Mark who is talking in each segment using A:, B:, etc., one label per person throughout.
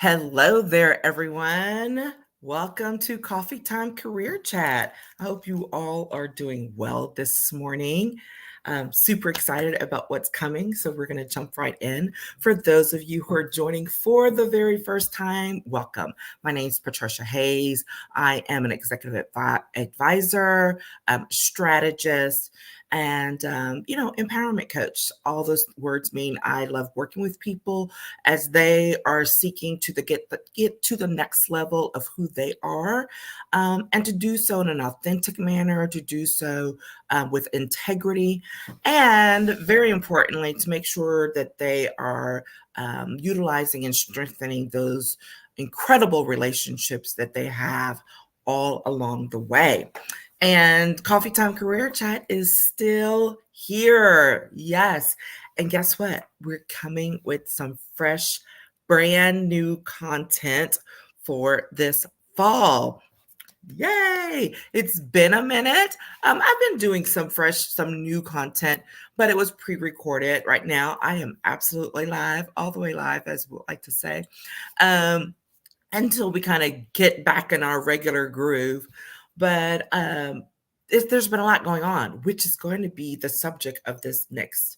A: Hello there, everyone. Welcome to Coffee Time Career Chat. I hope you all are doing well this morning. I'm super excited about what's coming, so we're going to jump right in. For those of you who are joining for the very first time, welcome. My name is Patricia Hayes. I am an executive advisor, strategist, and empowerment coach. All those words mean I love working with people as they are seeking to get to the next level of who they are, and to do so in an authentic manner, to do so with integrity, and very importantly, to make sure that they are utilizing and strengthening those incredible relationships that they have all along the way. And Coffee Time Career Chat is still here. Yes. And guess what? We're coming with some fresh, brand new content for this fall. Yay! It's been a minute. I've been doing some new content, but it was pre-recorded. Right now, I am absolutely live, all the way live, as we like to say, until we kind of get back in our regular groove. But there's been a lot going on, which is going to be the subject of this next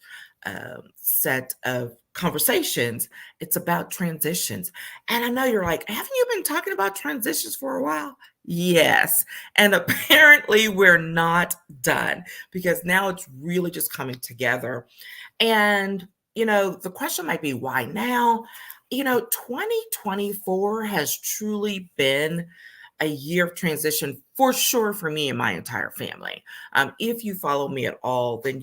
A: set of conversations. It's about transitions. And I know you're like, haven't you been talking about transitions for a while? Yes. And apparently we're not done, because now it's really just coming together. And, the question might be, why now? 2024 has truly been a year of transition for sure for me and my entire family. If you follow me at all, then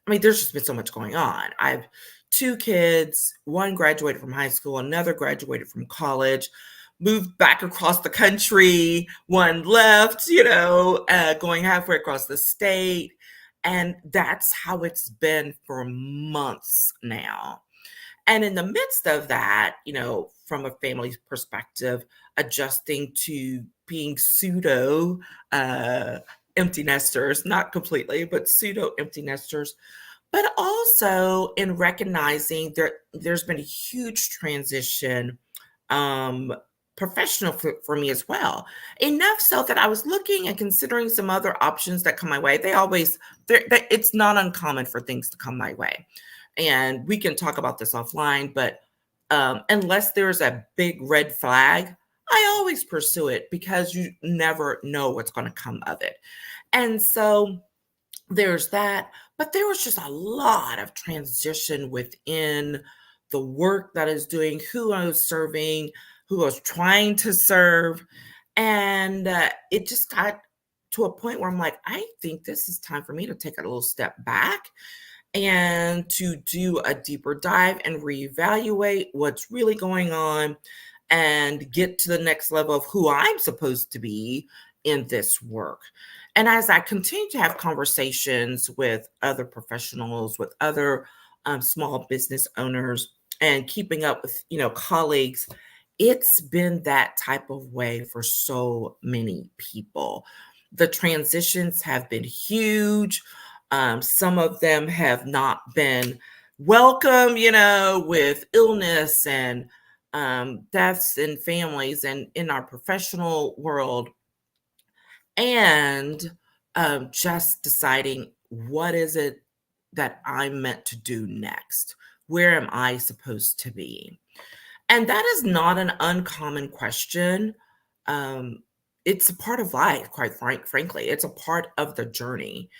A: there's just been so much going on. I have two kids. One graduated from high school, another graduated from college, moved back across the country. One left, going halfway across the state. And that's how it's been for months now. And in the midst of that, from a family perspective, adjusting to being pseudo empty nesters, not completely, but pseudo empty nesters, but also in recognizing there's been a huge transition professional for me as well. Enough so that I was looking and considering some other options that come my way. It's not uncommon for things to come my way. And we can talk about this offline, but unless there's a big red flag, I always pursue it, because you never know what's going to come of it. And so there's that. But there was just a lot of transition within the work that I was doing, who I was serving, who I was trying to serve. And it just got to a point where I'm like, I think this is time for me to take a little step back and to do a deeper dive and reevaluate what's really going on and get to the next level of who I'm supposed to be in this work. And as I continue to have conversations with other professionals, with other small business owners, and keeping up with, colleagues, it's been that type of way for so many people. The transitions have been huge. Some of them have not been welcome, with illness and deaths in families and in our professional world. And just deciding, what is it that I'm meant to do next? Where am I supposed to be? And that is not an uncommon question. It's a part of life, quite frankly. It's a part of the journey.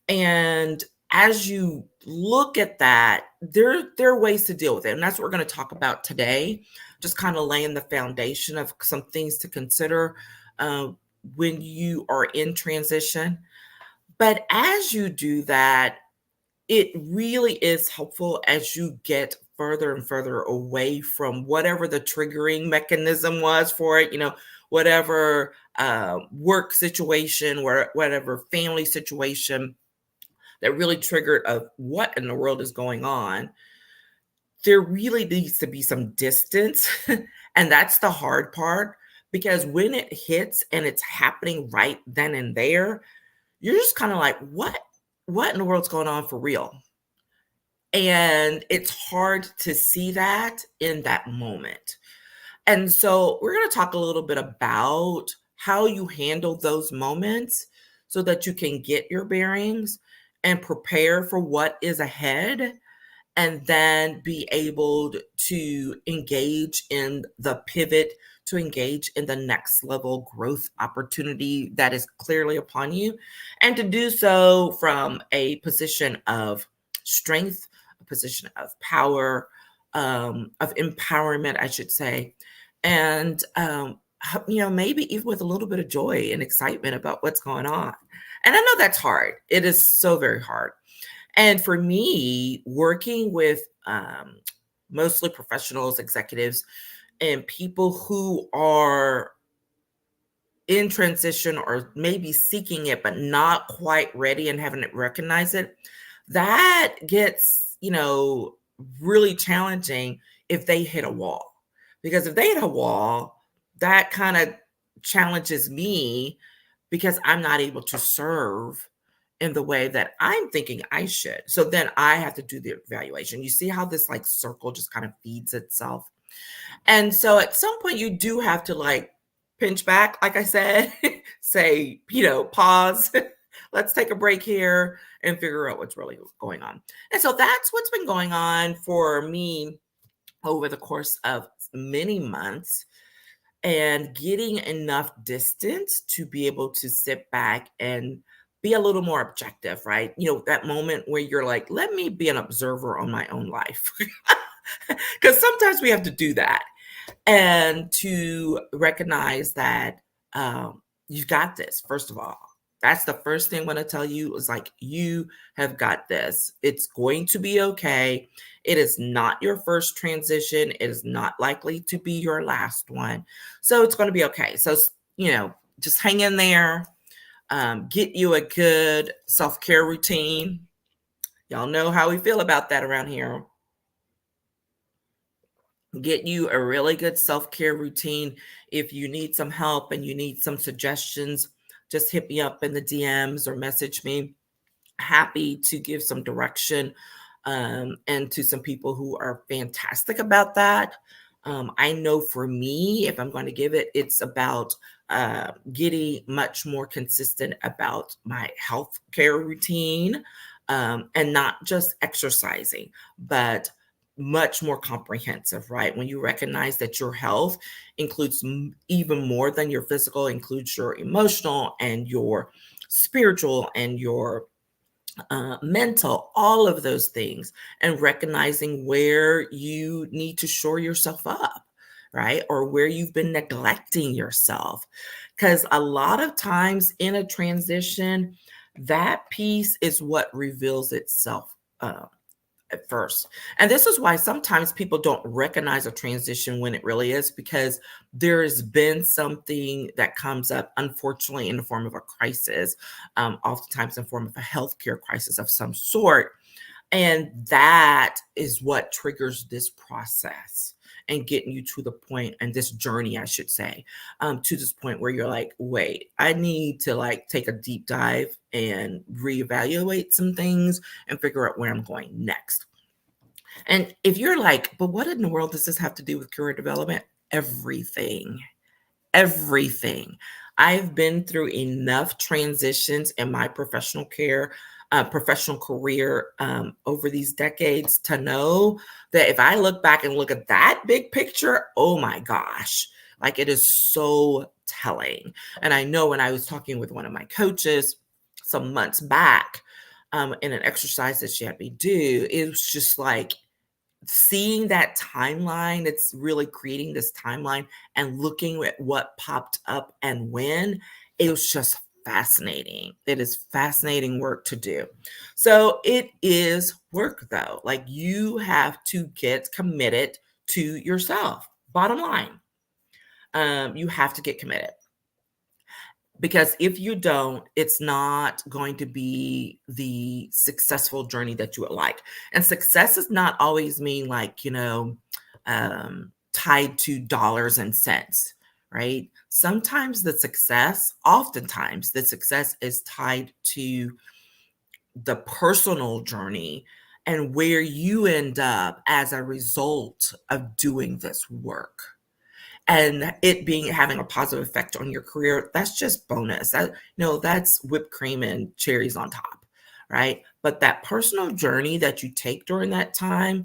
A: And as you look at that, there are ways to deal with it. And that's what we're going to talk about today, just kind of laying the foundation of some things to consider when you are in transition. But as you do that, it really is helpful as you get further and further away from whatever the triggering mechanism was for it, whatever work situation, whatever family situation that really triggered what in the world is going on. There really needs to be some distance. And that's the hard part, because when it hits and it's happening right then and there, you're just kind of like, what in the world's going on for real? And it's hard to see that in that moment. And so we're going to talk a little bit about how you handle those moments so that you can get your bearings and prepare for what is ahead, and then be able to engage in the pivot, to engage in the next level growth opportunity that is clearly upon you, and to do so from a position of strength, a position of power, of empowerment, I should say, and maybe even with a little bit of joy and excitement about what's going on. And I know that's hard. It is so very hard. And for me, working with mostly professionals, executives, and people who are in transition or maybe seeking it, but not quite ready and haven't recognized it, that gets, really challenging if they hit a wall. Because if they hit a wall, that kind of challenges me because I'm not able to serve in the way that I'm thinking I should. So then I have to do the evaluation. You see how this like circle just kind of feeds itself. And so at some point you do have to like pinch back, like I said, say, pause. Let's take a break here and figure out what's really going on. And so that's what's been going on for me over the course of many months, and getting enough distance to be able to sit back and be a little more objective, right? That moment where you're like, let me be an observer on my own life. Because sometimes we have to do that, and to recognize that you got this. First of all, that's the first thing I'm going to tell you is like, you have got this. It's going to be okay. It is not your first transition. It is not likely to be your last one. So it's going to be okay. So, just hang in there. Get you a good self-care routine. Y'all know how we feel about that around here. Get you a really good self-care routine. If you need some help and you need some suggestions, just hit me up in the DMs or message me. Happy to give some direction, and to some people who are fantastic about that. I know for me, if I'm going to give it, it's about getting much more consistent about my health care routine, and not just exercising, but much more comprehensive, right? When you recognize that your health includes even more than your physical, includes your emotional and your spiritual and your mental, all of those things, and recognizing where you need to shore yourself up, right? Or where you've been neglecting yourself. Because a lot of times in a transition, that piece is what reveals itself. At first. And this is why sometimes people don't recognize a transition when it really is, because there's been something that comes up, unfortunately, in the form of a crisis, oftentimes in the form of a healthcare crisis of some sort. And that is what triggers this process and getting you to the point, and this journey, I should say, to this point where you're like, wait, I need to like take a deep dive and reevaluate some things and figure out where I'm going next. And if you're like, but what in the world does this have to do with career development? Everything. Everything. I've been through enough transitions in my professional career, over these decades to know that if I look back and look at that big picture, oh my gosh, like it is so telling. And I know when I was talking with one of my coaches some months back, in an exercise that she had me do, it was just like, seeing that timeline, it's really creating this timeline and looking at what popped up and when, it was just fascinating. It is fascinating work to do. So it is work though. Like you have to get committed to yourself. Bottom line, you have to get committed. Because if you don't, it's not going to be the successful journey that you would like. And success does not always mean like, tied to dollars and cents, right? Oftentimes, the success is tied to the personal journey and where you end up as a result of doing this work and it being having a positive effect on your career, that's just bonus. That that's whipped cream and cherries on top, right? But that personal journey that you take during that time,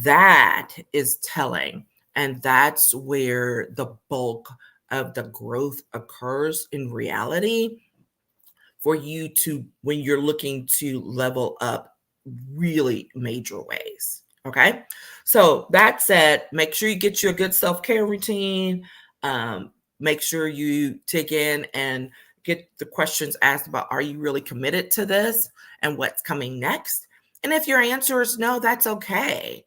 A: that is telling. And that's where the bulk of the growth occurs in reality for you to when you're looking to level up really major ways. Okay. So that said, make sure you get you a good self-care routine. Make sure you dig in and get the questions asked about, are you really committed to this and what's coming next? And if your answer is no, that's okay.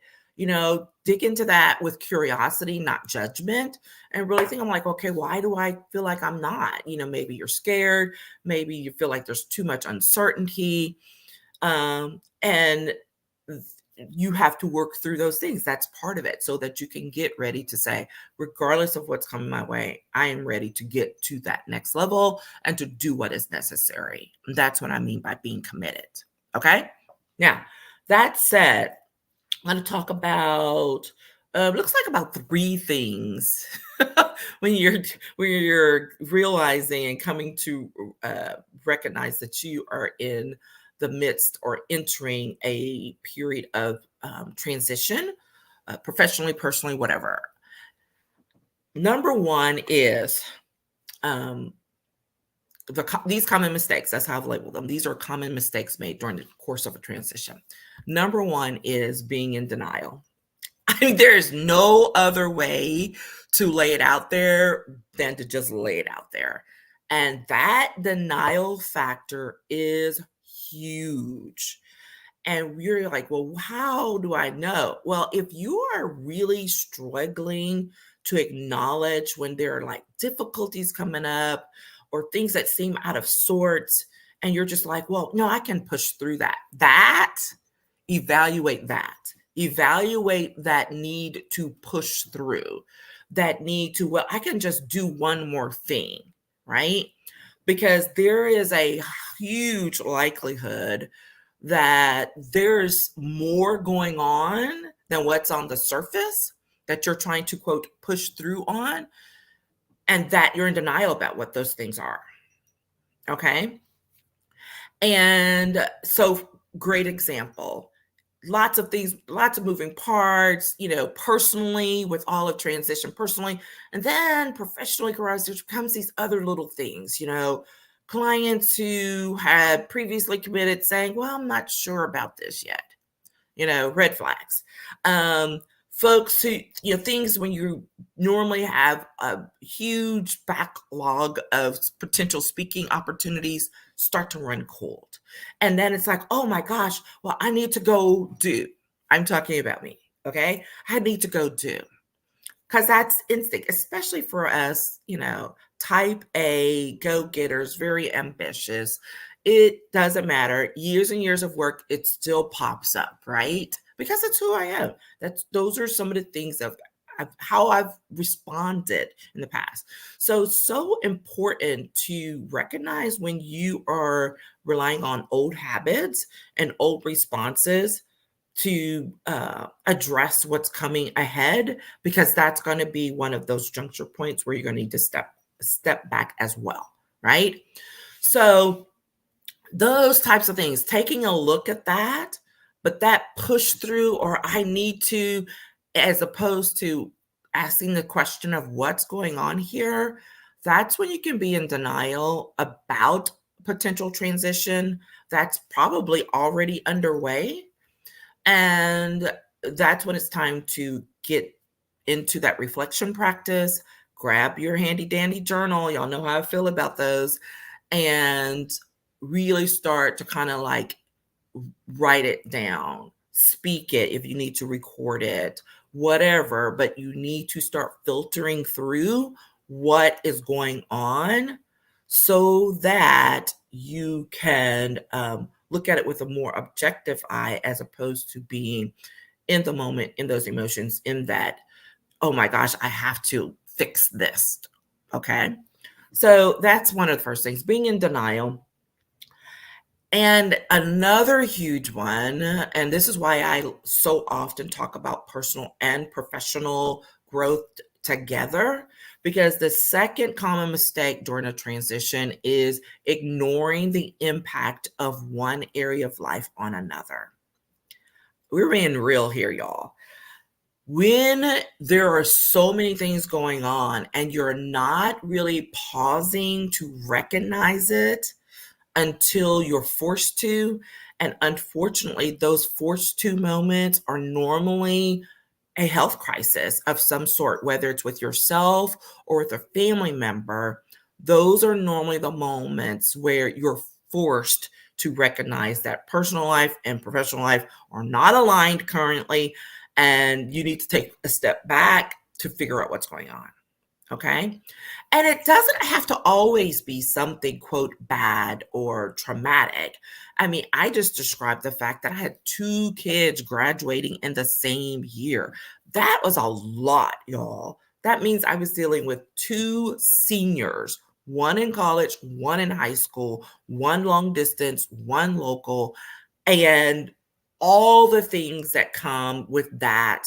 A: Dig into that with curiosity, not judgment, and really think, I'm like, okay, why do I feel like I'm not? Maybe you're scared. Maybe you feel like there's too much uncertainty. And you have to work through those things. That's part of it so that you can get ready to say, regardless of what's coming my way, I am ready to get to that next level and to do what is necessary. And that's what I mean by being committed. Okay. Now, that said, I'm going to talk about looks like about 3 things when you're realizing and coming to recognize that you are in the midst or entering a period of transition, professionally, personally, whatever. Number 1 is these common mistakes. That's how I've labeled them. These are common mistakes made during the course of a transition. Number 1 is being in denial. I mean, there is no other way to lay it out there than to just lay it out there. And that denial factor is huge. And we're like, well, how do I know? Well, if you are really struggling to acknowledge when there are like difficulties coming up or things that seem out of sorts, and you're just like, well, no, I can push through that. Evaluate that need to push through, that need to, well, I can just do one more thing, right? Because there is a huge likelihood that there's more going on than what's on the surface that you're trying to, quote, push through on, and that you're in denial about what those things are. Okay. And so, great example. Lots of things, lots of moving parts, personally with all of transition personally. And then professionally, there comes these other little things, clients who had previously committed saying, well, I'm not sure about this yet, red flags. Folks who, things when you normally have a huge backlog of potential speaking opportunities start to run cold. And then it's like, oh my gosh, well, I need to go do. I'm talking about me. Okay. I need to go do. Because that's instinct, especially for us, type A go-getters, very ambitious. It doesn't matter. Years and years of work, it still pops up, right? Because it's who I am. Those are some of the things of how I've responded in the past. So important to recognize when you are relying on old habits and old responses to address what's coming ahead, because that's going to be one of those juncture points where you're going to need to step back as well, right? So those types of things, taking a look at that, but that push through, or I need to, as opposed to asking the question of what's going on here, that's when you can be in denial about potential transition that's probably already underway. And that's when it's time to get into that reflection practice. Grab your handy dandy journal. Y'all know how I feel about those. And really start to kind of like write it down, speak it if you need to record it, whatever. But you need to start filtering through what is going on so that you can look at it with a more objective eye, as opposed to being in the moment, in those emotions, in that, oh my gosh, I have to fix this. Okay. So that's one of the first things, being in denial. And another huge one, and this is why I so often talk about personal and professional growth together, because the second common mistake during a transition is ignoring the impact of one area of life on another. We're being real here, y'all. When there are so many things going on and you're not really pausing to recognize it until you're forced to. And unfortunately, those forced to moments are normally a health crisis of some sort, whether it's with yourself or with a family member. Those are normally the moments where you're forced to recognize that personal life and professional life are not aligned currently, and you need to take a step back to figure out what's going on. Okay. And it doesn't have to always be something, quote, bad or traumatic. I mean, I just described the fact that I had two kids graduating in the same year. That was a lot, y'all. That means I was dealing with two seniors, one in college, one in high school, one long distance, one local, and all the things that come with that,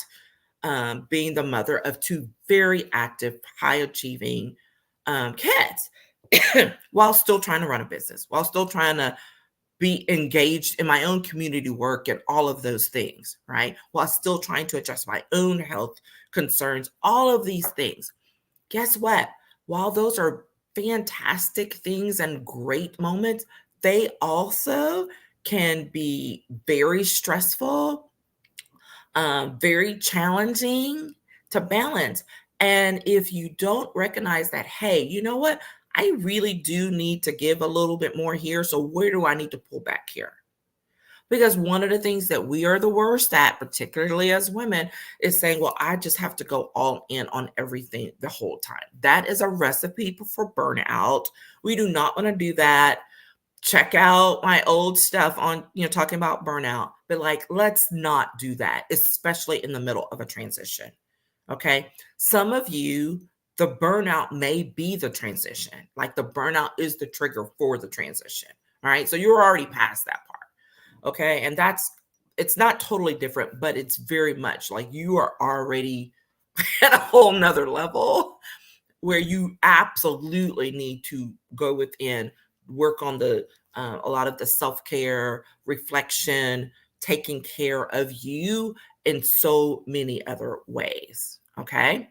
A: being the mother of two very active, high achieving kids, while still trying to run a business, while still trying to be engaged in my own community work and all of those things, right? While still trying to address my own health concerns, all of these things. Guess what? While those are fantastic things and great moments, they also can be very stressful, very challenging to balance. And if you don't recognize that, hey, you know what? I really do need to give a little bit more here. So where do I need to pull back here? Because one of the things that we are the worst at, particularly as women, is saying, well, I just have to go all in on everything the whole time. That is a recipe for burnout. We do not want to do that. Check out my old stuff on, talking about burnout, but like, let's not do that, especially in the middle of a transition. Okay. Some of you, the burnout may be the transition. Like the burnout is the trigger for the transition. All right. So you're already past that part. Okay. And it's not totally different, but it's very much like you are already at a whole nother level where you absolutely need to go within, work on a lot of the self-care, reflection, taking care of you in so many other ways. Okay.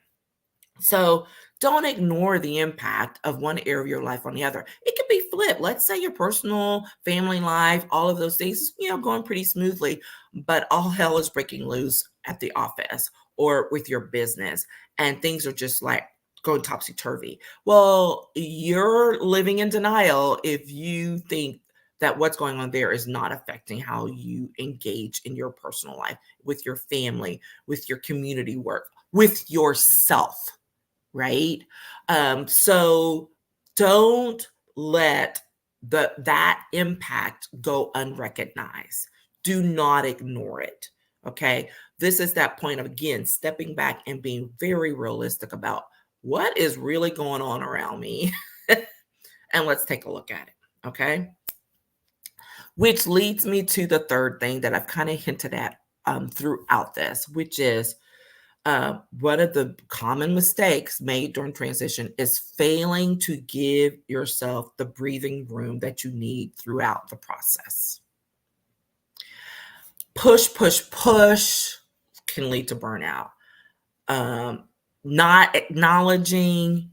A: So don't ignore the impact of one area of your life on the other. It could be flipped. Let's say your personal, family life, all of those things, going pretty smoothly, but all hell is breaking loose at the office or with your business, and things are just like going topsy turvy. Well, you're living in denial if you think that what's going on there is not affecting how you engage in your personal life, with your family, with your community work, with yourself, right? So don't let that impact go unrecognized. Do not ignore it. Okay. This is that point of, again, stepping back and being very realistic about what is really going on around me. And let's take a look at it. Okay. Which leads me to the third thing that I've kind of hinted at throughout this, which is one of the common mistakes made during transition is failing to give yourself the breathing room that you need throughout the process. Push, push, push can lead to burnout. Not acknowledging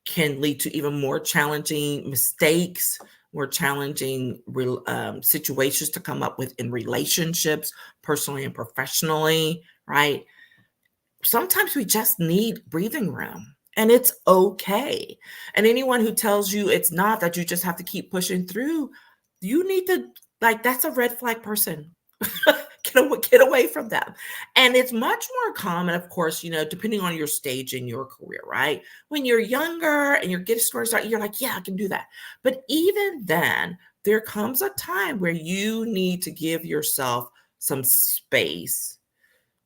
A: can lead to even more challenging mistakes, more challenging situations to come up with in relationships, personally and professionally, right? Sometimes we just need breathing room, and it's okay. And anyone who tells you it's not, that you just have to keep pushing through, you need to, like, that's a red flag person. Get away from them. And it's much more common, of course, depending on your stage in your career, right? When you're younger and you're getting started, you're like, yeah, I can do that. But even then, there comes a time where you need to give yourself some space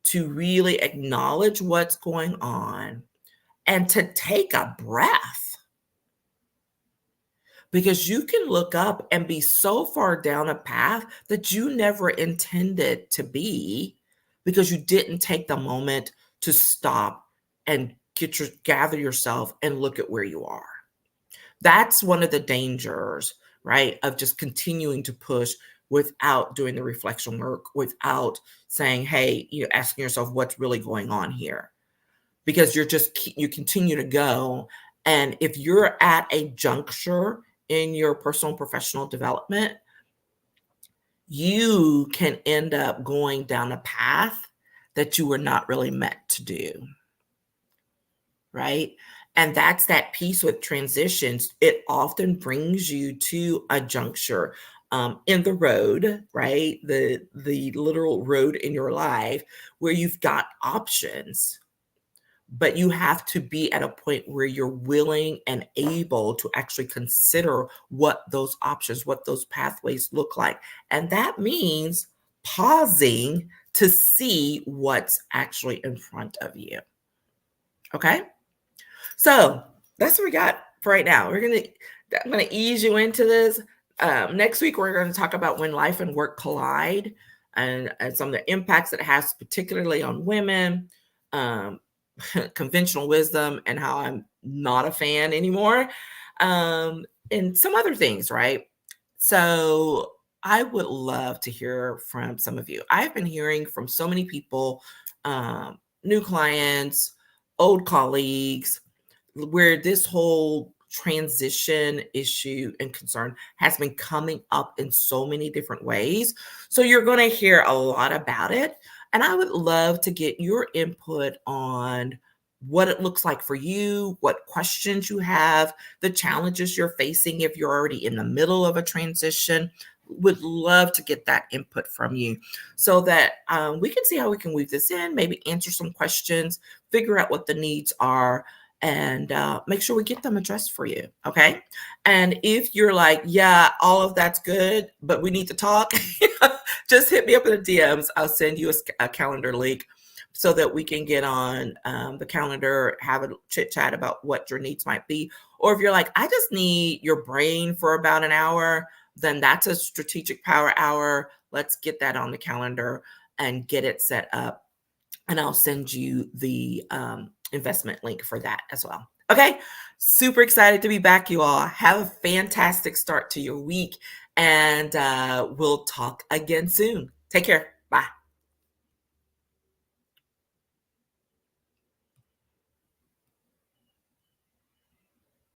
A: to really acknowledge what's going on and to take a breath. because you can look up and be so far down a path that you never intended to be because you didn't take the moment to stop and gather yourself and look at where you are. That's one of the dangers, right, of just continuing to push without doing the reflection work, without saying, hey, asking yourself what's really going on here, because you continue to go. And if you're at a juncture in your personal and professional development, you can end up going down a path that you were not really meant to do. Right? And that's that piece with transitions. It often brings you to a juncture in the road, right? The literal road in your life where you've got options, but you have to be at a point where you're willing and able to actually consider what those options, what those pathways look like. And that means pausing to see what's actually in front of you. Okay? So that's what we got for right now. I'm gonna ease you into this. Next week, we're going to talk about when life and work collide, and some of the impacts it has, particularly on women, conventional wisdom, and how I'm not a fan anymore, and some other things, right? So I would love to hear from some of you. I've been hearing from so many people, new clients, old colleagues, where this whole transition issue and concern has been coming up in so many different ways. So you're going to hear a lot about it. And I would love to get your input on what it looks like for you, what questions you have, the challenges you're facing if you're already in the middle of a transition. Would love to get that input from you so that we can see how we can weave this in, maybe answer some questions, figure out what the needs are, and make sure we get them addressed for you. Okay. And if you're like, yeah, all of that's good, but we need to talk, just hit me up in the DMs. I'll send you a calendar link so that we can get on the calendar, have a chit chat about what your needs might be. Or if you're like, I just need your brain for about an hour, then that's a strategic power hour. Let's get that on the calendar and get it set up. And I'll send you the investment link for that as well. Okay. Super excited to be back, you all. Have a fantastic start to your week, and we'll talk again soon. Take care.